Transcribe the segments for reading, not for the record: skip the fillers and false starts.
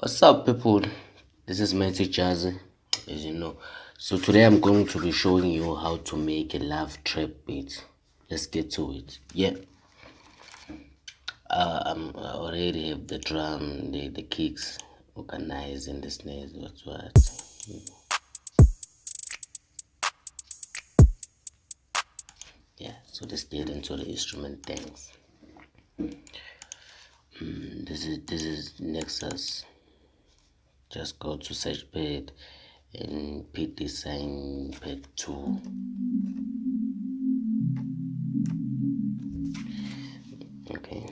What's up, people? This is Mighty Jazzy, as you know. So today I'm going to be showing you how to make a love trap beat. Let's get to it. Yeah, I already have the drum, the kicks organized, and the snares. What's what? Yeah. So let's get into the instrument things. This is Nexus. Just go to search pad and pick design pad 2. Okay.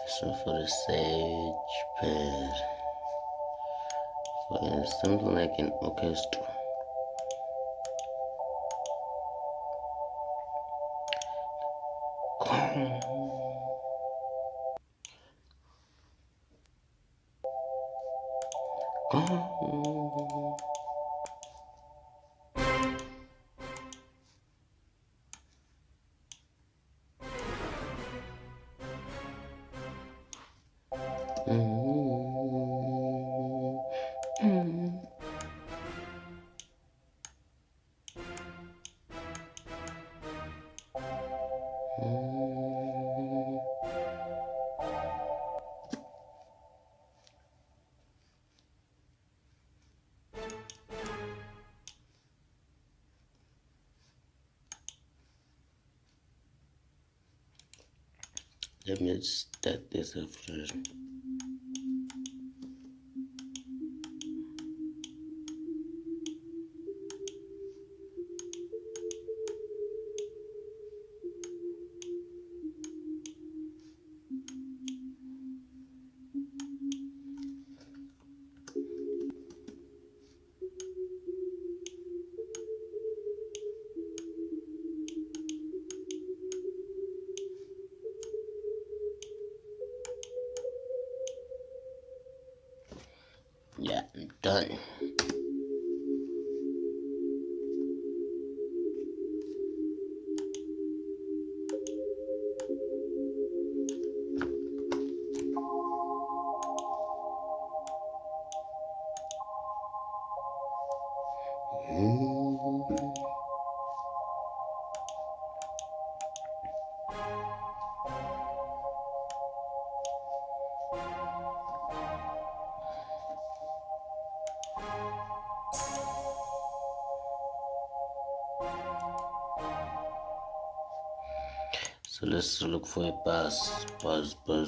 So for the sage pad, for something like an orchestra. Let me just start this up first. Yeah, I'm done. So let's look for a bus. Bus, go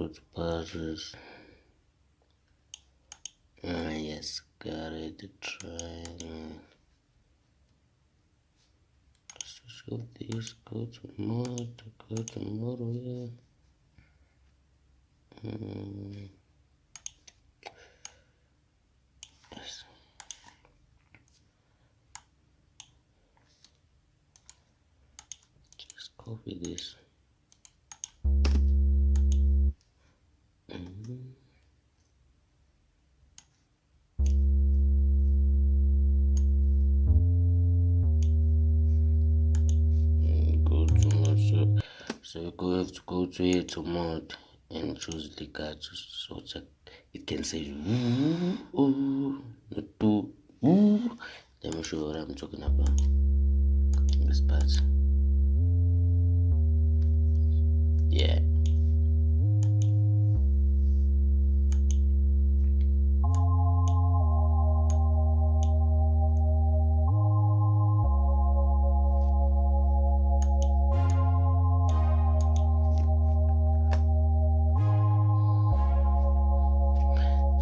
to buses. Yes, got it. Try. So this, go to model, yeah. Yes. Just copy this. Go to mod. So you have to go to here to mod and choose the card so that it can say ooh, not to ooh. Let me show you what I'm talking about. This part. Yeah.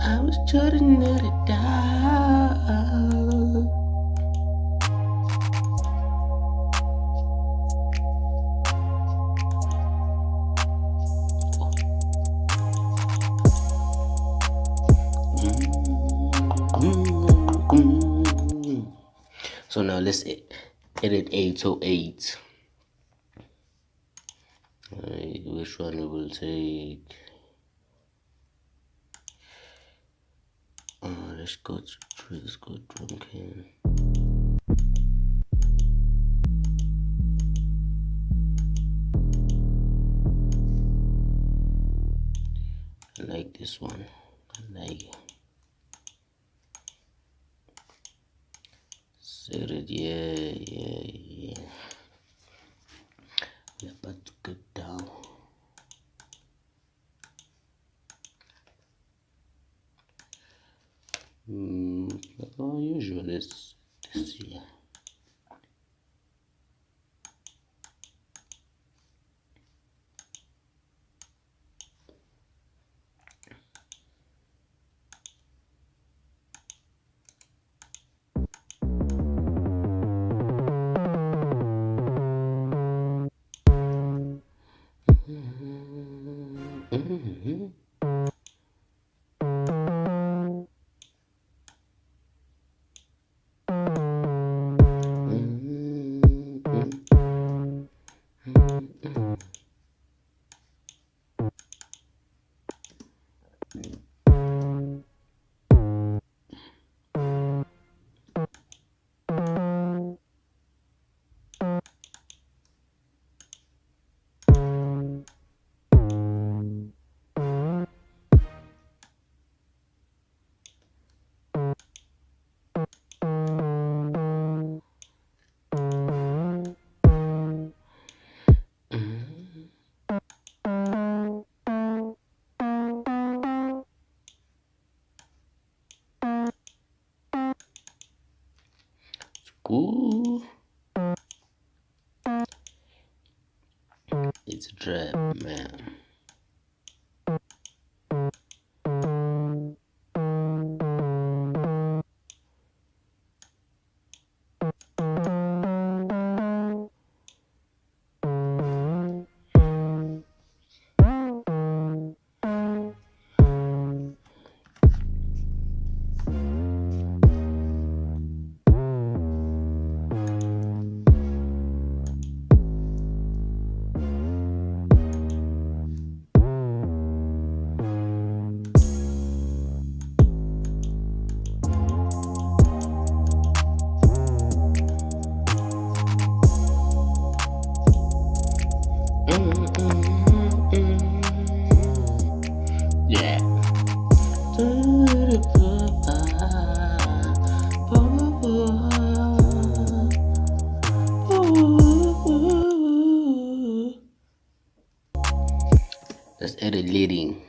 I was trying to let it down. So now let's edit 808. Which one we will take? Let's go drum can. I like this one. I like it. Set it, yeah. We're about to get down. Usual is this here. Ooh, it's a trap, man. Yeah. Let's edit leading.